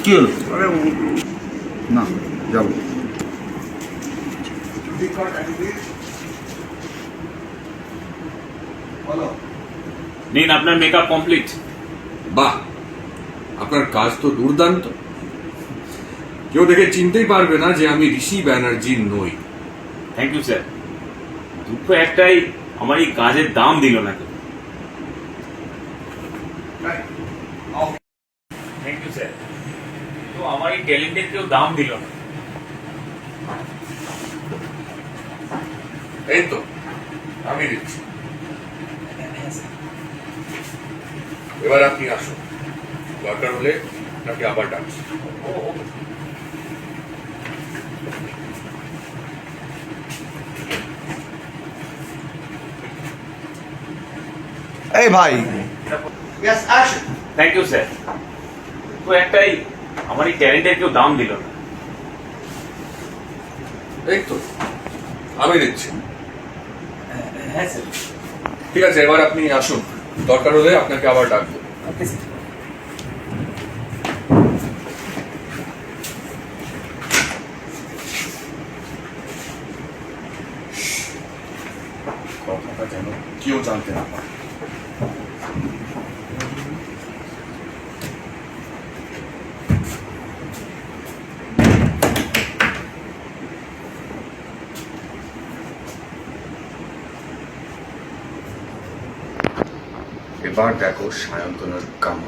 কি হলো? না যাবো। নিন, আপনার মেকআপ কমপ্লিট। বাহ, আপনার কাজ তো দুর্দান্ত। কেউ দেখে চিনতেই পারবে না যে আমি ঋষি ব্যানার্জি নই। Thank you sir. দুঃখ একটাই, আমার এই কাজের দাম দিল না কেউ। থ্যাংক ইউ স্যার, তো আমার এই ট্যালেন্টের কেউ দাম দিল না। এই তো আমি দিচ্ছি। এবার আপনি আসুন, দরকার হলে আপনাকে আবার ডাকছি। এই ভাই, থ্যাংক ইউ স্যার, তো একটাই, আমার এই ট্যালেন্টের কেউ দাম দিল না। এই তো আমি দিচ্ছি। হ্যাঁ স্যার। ঠিক আছে, এবার আপনি আসুন, দরকার হলে আপনাকে আবার ডাকবো। Okay sir. কথাটা যেন কেউ জানতে না পারে। এবার দেখো সায়ন্তনের কাম।